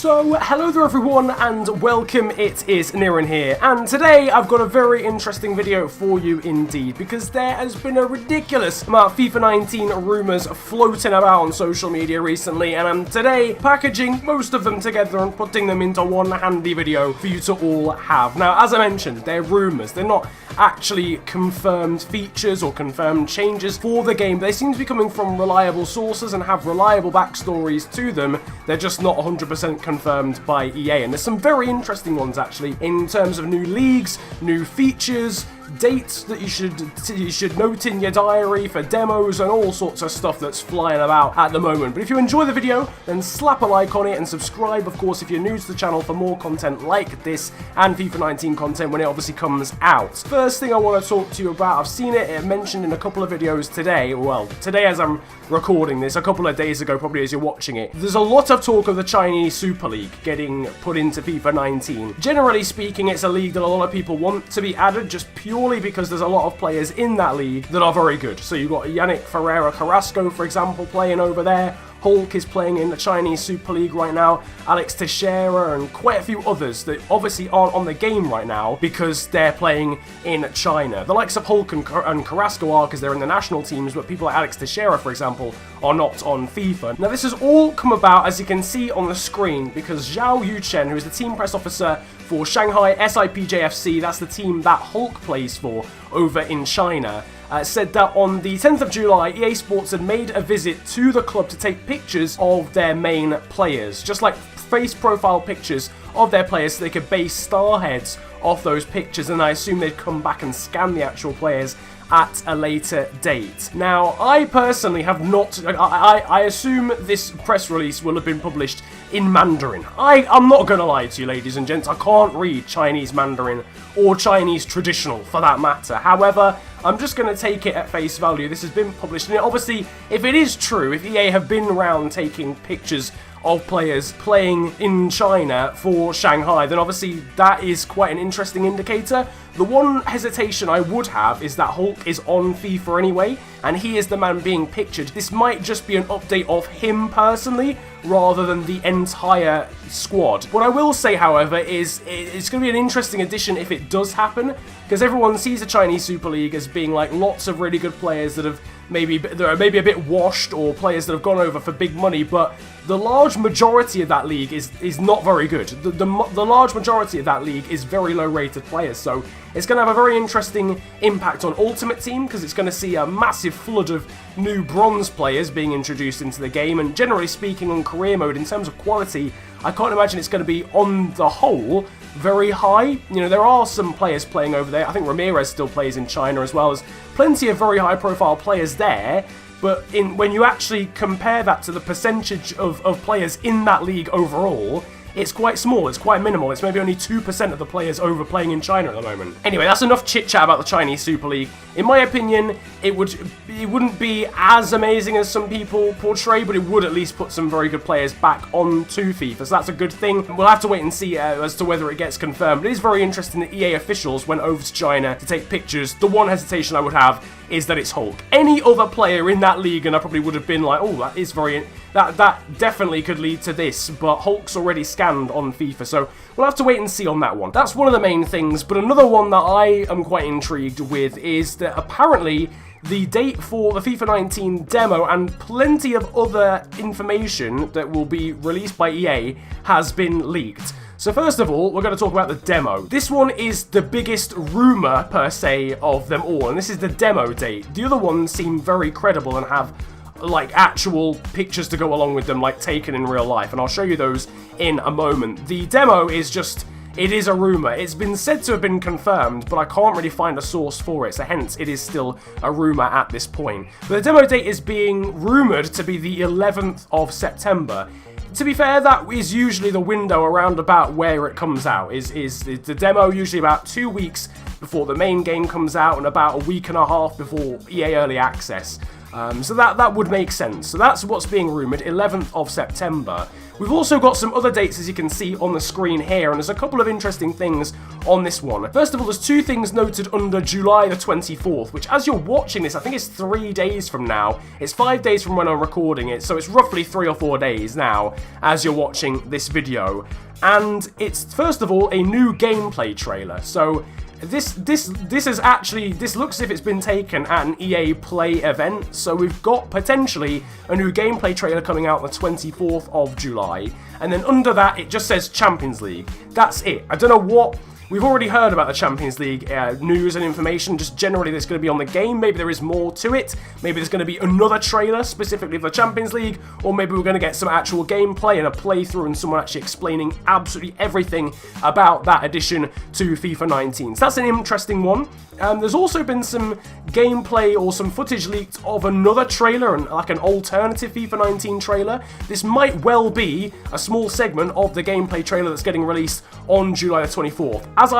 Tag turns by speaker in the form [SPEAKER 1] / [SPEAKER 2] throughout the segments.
[SPEAKER 1] So, hello there everyone and welcome, it is Niren here, and today I've got a very interesting video for you indeed, because there has been a ridiculous amount of FIFA 19 rumours floating about on social media recently, and I'm today packaging most of them together and putting them into one handy video for you to all have. Now, as I mentioned, they're rumours, they're not actually confirmed features or confirmed changes for the game. They seem to be coming from reliable sources and have reliable backstories to them. They're just not 100% confirmed by EA, and there's some very interesting ones actually in terms of new leagues, new features, dates that you should note in your diary for demos and all sorts of stuff that's flying about at the moment. But if you enjoy the video, then slap a like on it and subscribe, of course, if you're new to the channel for more content like this and FIFA 19 content when it obviously comes out. First thing I want to talk to you about, I've seen it mentioned in a couple of videos today, well, today as I'm recording this, a couple of days ago probably as you're watching it. There's a lot of talk of the Chinese Super League getting put into FIFA 19. Generally speaking, it's a league that a lot of people want to be added just purely because there's a lot of players in that league that are very good. So you've got Yannick Ferreira Carrasco, for example, playing over there. Hulk is playing in the Chinese Super League right now, Alex Teixeira and quite a few others that obviously aren't on the game right now because they're playing in China. The likes of Hulk and Carrasco are because they're in the national teams, but people like Alex Teixeira, for example, are not on FIFA. Now this has all come about, as you can see on the screen, because Zhao Yuchen, who is the team press officer for Shanghai SIPJFC, that's the team that Hulk plays for over in China, said that on the 10th of July, EA Sports had made a visit to the club to take pictures of their main players, just like face profile pictures of their players, so they could base star heads off those pictures, and I assume they'd come back and scan the actual players at a later date. Now, I personally have not, I assume this press release will have been published in Mandarin. I'm not going to lie to you, ladies and gents, I can't read Chinese Mandarin or Chinese traditional for that matter. However, I'm just going to take it at face value. This has been published, and obviously, if it is true, if EA have been around taking pictures of players playing in China for Shanghai, then obviously that is quite an interesting indicator. The one hesitation I would have is that Hulk is on FIFA anyway, and he is the man being pictured. This might just be an update of him personally, rather than the entire squad. What I will say, however, is it's going to be an interesting addition if it does happen, because everyone sees the Chinese Super League as being like lots of really good players that are maybe a bit washed, or players that have gone over for big money, but the large majority of that league is not very good. The large majority of that league is very low rated players, so it's going to have a very interesting impact on Ultimate Team, because it's going to see a massive flood of new bronze players being introduced into the game, and generally speaking on career mode, in terms of quality, I can't imagine it's going to be, on the whole, very high. You know, there are some players playing over there. I think Ramirez still plays in China as well. There's plenty of very high-profile players there, but when you actually compare that to the percentage of players in that league overall, it's quite small, it's quite minimal. It's maybe only 2% of the players over playing in China at the moment. Anyway, that's enough chit-chat about the Chinese Super League. In my opinion, it wouldn't be as amazing as some people portray, but it would at least put some very good players back onto FIFA, so that's a good thing. We'll have to wait and see as to whether it gets confirmed. It is very interesting that EA officials went over to China to take pictures. The one hesitation I would have is that it's Hulk. Any other player in that league, and I probably would have been like, oh, that is very... That definitely could lead to this, but Hulk's already scanned on FIFA, so we'll have to wait and see on that one. That's one of the main things, but another one that I am quite intrigued with is that apparently the date for the FIFA 19 demo and plenty of other information that will be released by EA has been leaked. So first of all, we're going to talk about the demo. This one is the biggest rumour, per se, of them all, and this is the demo date. The other ones seem very credible and have like actual pictures to go along with them, like taken in real life, and I'll show you those in a moment. The demo is just, it is a rumour. It's been said to have been confirmed, but I can't really find a source for it, so hence it is still a rumour at this point. But the demo date is being rumoured to be the 11th of September. To be fair, that is usually the window around about where it comes out. Is the demo usually about 2 weeks before the main game comes out and about a week and a half before EA Early Access. So that would make sense. So that's what's being rumoured, 11th of September. We've also got some other dates, as you can see on the screen here, and there's a couple of interesting things on this one. First of all, there's two things noted under July the 24th, which as you're watching this, I think it's 3 days from now. It's 5 days from when I'm recording it, so it's roughly 3 or 4 days now as you're watching this video. And it's, first of all, a new gameplay trailer. So this looks as if it's been taken at an EA Play event, so we've got potentially a new gameplay trailer coming out on the 24th of July, and then under that it just says Champions League. That's it. I don't know what. We've already heard about the Champions League news and information, just generally that's going to be on the game. Maybe there is more to it. Maybe there's going to be another trailer specifically for the Champions League, or maybe we're going to get some actual gameplay and a playthrough and someone actually explaining absolutely everything about that addition to FIFA 19. So that's an interesting one. There's also been some gameplay or some footage leaked of another trailer, and like an alternative FIFA 19 trailer. This might well be a small segment of the gameplay trailer that's getting released on July the 24th. As a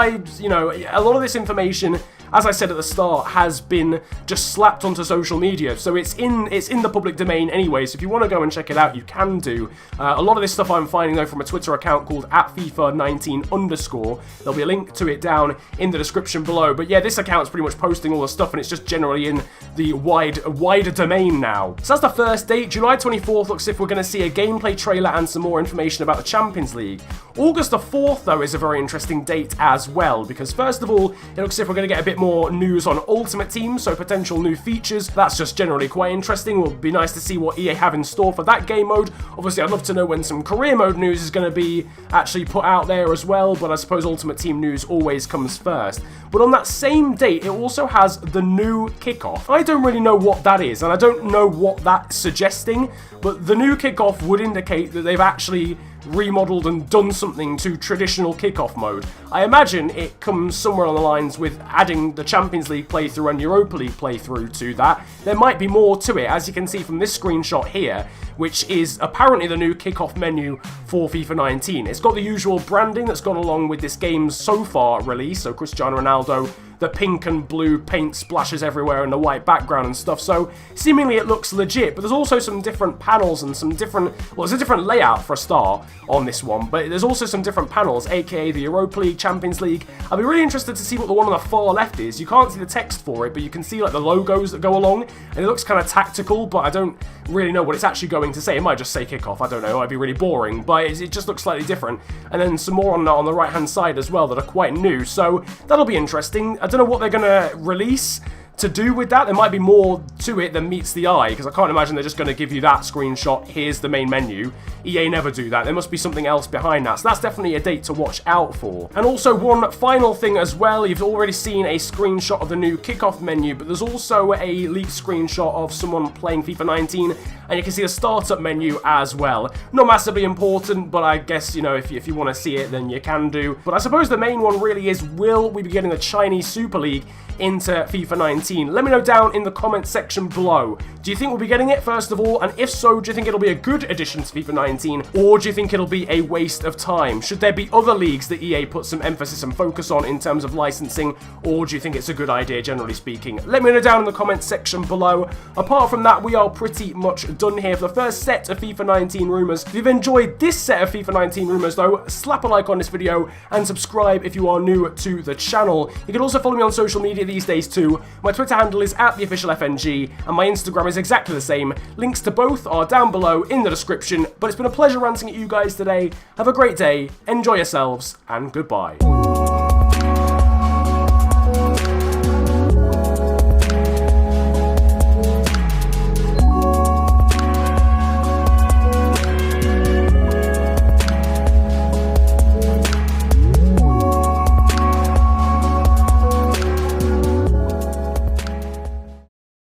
[SPEAKER 1] lot of this information, as I said at the start, has been just slapped onto social media, so it's in the public domain anyway, so if you want to go and check it out, you can do. A lot of this stuff I'm finding, though, from a Twitter account called @FIFA19_. There'll be a link to it down in the description below, but yeah, this account's pretty much posting all the stuff, and it's just generally in the wider domain now. So that's the first date. July 24th looks as if we're going to see a gameplay trailer and some more information about the Champions League. August the 4th, though, is a very interesting date as well, because first of all, it looks as if we're going to get a bit more news on Ultimate Team, so potential new features. That's just generally quite interesting. It will be nice to see what EA have in store for that game mode. Obviously, I'd love to know when some career mode news is going to be actually put out there as well, but I suppose Ultimate Team news always comes first. But on that same date, it also has the new kickoff. I don't really know what that is, and I don't know what that's suggesting, but the new kickoff would indicate that they've actually remodeled and done something to traditional kickoff mode. I imagine it comes somewhere on the lines with adding the Champions League playthrough and Europa League playthrough to that. There might be more to it, as you can see from this screenshot here, which is apparently the new kickoff menu for FIFA 19. It's got the usual branding that's gone along with this game's so far release, so Cristiano Ronaldo, the pink and blue paint splashes everywhere and the white background and stuff, so seemingly it looks legit, but there's also some different panels and some different, well, there's a different layout for a start on this one, but there's also some different panels, aka the Europa League, Champions League. I'll be really interested to see what the one on the far left is. You can't see the text for it, but you can see like the logos that go along, and it looks kind of tactical, but I don't really know what it's actually going to say. It might just say kickoff, I don't know, it might be really boring, but it just looks slightly different. And then some more on the right hand side as well that are quite new, so that'll be interesting. I don't know what they're going to release to do with that. There might be more to it than meets the eye, because I can't imagine they're just going to give you that screenshot, here's the main menu. EA never do that. There must be something else behind that, so that's definitely a date to watch out for. And also one final thing as well, you've already seen a screenshot of the new kickoff menu, but there's also a leaked screenshot of someone playing FIFA 19, and you can see the startup menu as well. Not massively important, but I guess, you know, if you want to see it, then you can do. But I suppose the main one really is, will we be getting the Chinese Super League into FIFA 19? Let me know down in the comment section below. Do you think we'll be getting it, first of all? And if so, do you think it'll be a good addition to FIFA 19? Or do you think it'll be a waste of time? Should there be other leagues that EA put some emphasis and focus on in terms of licensing? Or do you think it's a good idea, generally speaking? Let me know down in the comment section below. Apart from that, we are pretty much done here for the first set of FIFA 19 rumours. If you've enjoyed this set of FIFA 19 rumours, though, slap a like on this video and subscribe if you are new to the channel. You can also follow me on social media these days too. My Twitter handle is @theofficialfng, and my Instagram is exactly the same. Links to both are down below in the description. But it's been a pleasure ranting at you guys today. Have a great day, enjoy yourselves, and goodbye.